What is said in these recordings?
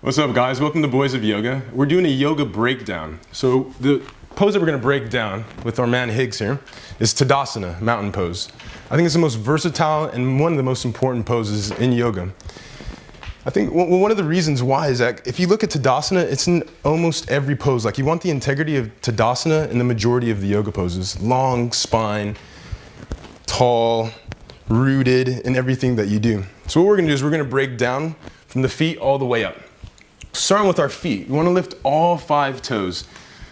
What's up, guys? Welcome to Boys of Yoga. We're doing a yoga breakdown. So the pose that we're going to break down with our man Higgs here is Tadasana, mountain pose. I think it's the most versatile and one of the most important poses in yoga. I think one of the reasons why is that if you look at Tadasana, it's in almost every pose. Like, you want the integrity of Tadasana in the majority of the yoga poses. Long spine, tall, rooted in everything that you do. So what we're going to do is we're going to break down from the feet all the way up. Starting with our feet, you want to lift all 5 toes.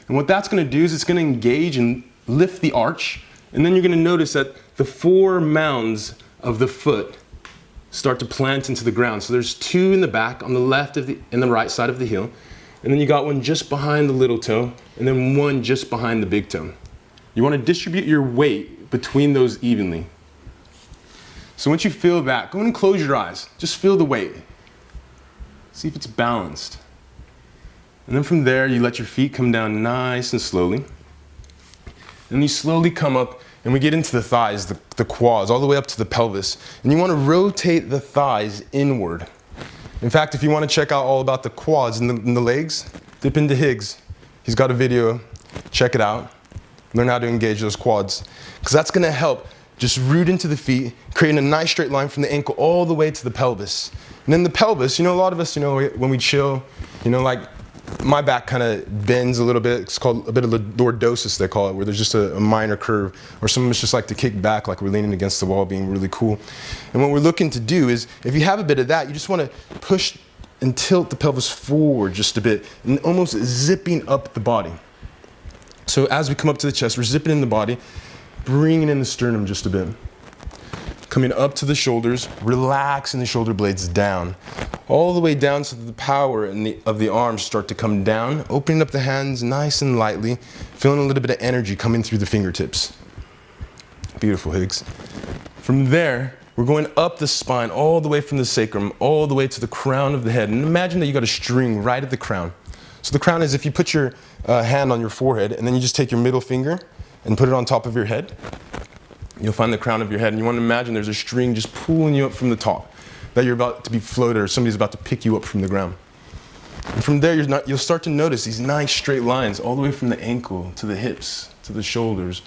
And what that's going to do is it's going to engage and lift the arch. And then you're going to notice that the 4 mounds of the foot start to plant into the ground. So there's 2 in the back, on the left and the right side of the heel. And then you got one just behind the little toe, and then one just behind the big toe. You want to distribute your weight between those evenly. So once you feel that, go ahead and close your eyes. Just feel the weight. See if it's balanced. And then from there, you let your feet come down nice and slowly. And you slowly come up, and we get into the thighs, the quads, all the way up to the pelvis. And you want to rotate the thighs inward. In fact, if you want to check out all about the quads and the legs, dip into Higgs. He's got a video. Check it out. Learn how to engage those quads. Because that's going to help just root into the feet, creating a nice straight line from the ankle all the way to the pelvis. And then the pelvis, a lot of us, when we chill, like my back kind of bends a little bit. It's called a bit of lordosis, they call it, where there's just a minor curve. Or some of us just like to kick back like we're leaning against the wall, being really cool. And what we're looking to do is, if you have a bit of that, you just want to push and tilt the pelvis forward just a bit, and almost zipping up the body. So as we come up to the chest, we're zipping in the body, bringing in the sternum just a bit. Coming up to the shoulders, relaxing the shoulder blades down. All the way down so that the power of the arms start to come down, opening up the hands nice and lightly, feeling a little bit of energy coming through the fingertips. Beautiful, Higgs. From there, we're going up the spine, all the way from the sacrum, all the way to the crown of the head. And imagine that you got a string right at the crown. So the crown is if you put your hand on your forehead, and then you just take your middle finger and put it on top of your head. You'll find the crown of your head, and you want to imagine there's a string just pulling you up from the top, that you're about to be floated, or somebody's about to pick you up from the ground. And from there, you'll start to notice these nice straight lines all the way from the ankle to the hips, to the shoulders,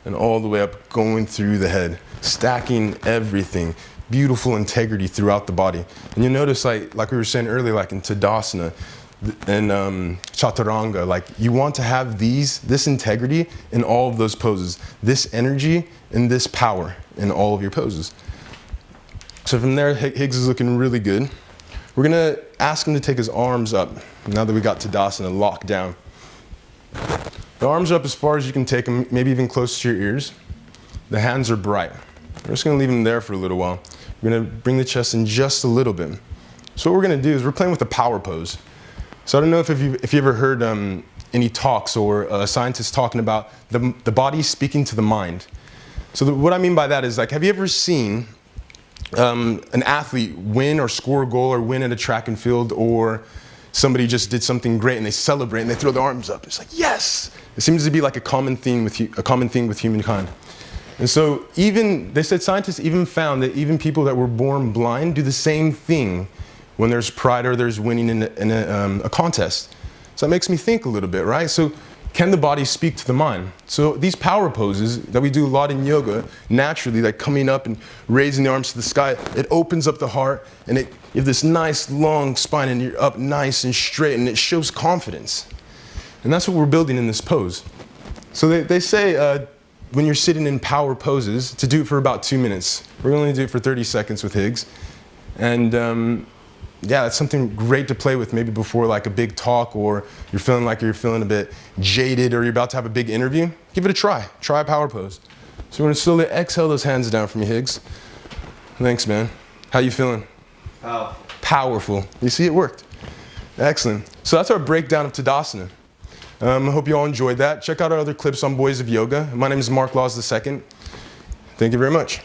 and all the way up, going through the head, stacking everything, beautiful integrity throughout the body. And you'll notice, like we were saying earlier, like in Tadasana, and chaturanga, like you want to have this integrity in all of those poses, this energy and this power in all of your poses. So from there, Higgs is looking really good. We're gonna ask him to take his arms up now that we got Tadasana locked down. The arms are up as far as you can take them, maybe even close to your ears. The hands are bright. We're just gonna leave them there for a little while. We're gonna bring the chest in just a little bit. So what we're gonna do is we're playing with the power pose. So I don't know if you ever heard any talks or scientists talking about the body speaking to the mind. So what I mean by that is, like, have you ever seen an athlete win or score a goal or win at a track and field, or somebody just did something great and they celebrate and they throw their arms up? It's like, yes! It seems to be like a common thing with humankind. And so they said scientists even found that even people that were born blind do the same thing when there's pride or there's winning in a contest. So that makes me think a little bit, right? So can the body speak to the mind? So these power poses that we do a lot in yoga, naturally, like coming up and raising the arms to the sky, it opens up the heart, and you have this nice long spine, and you're up nice and straight, and it shows confidence. And that's what we're building in this pose. So they say when you're sitting in power poses, to do it for about 2 minutes. We're going to do it for 30 seconds with Higgs. And yeah, it's something great to play with maybe before like a big talk, or you're feeling a bit jaded, or you're about to have a big interview. Give it a try. Try a power pose. So we're going to slowly exhale those hands down from you, Higgs. Thanks, man. How you feeling? Powerful. Powerful. You see, it worked. Excellent. So that's our breakdown of Tadasana. I hope you all enjoyed that. Check out our other clips on Boys of Yoga. My name is Marc II. Thank you very much.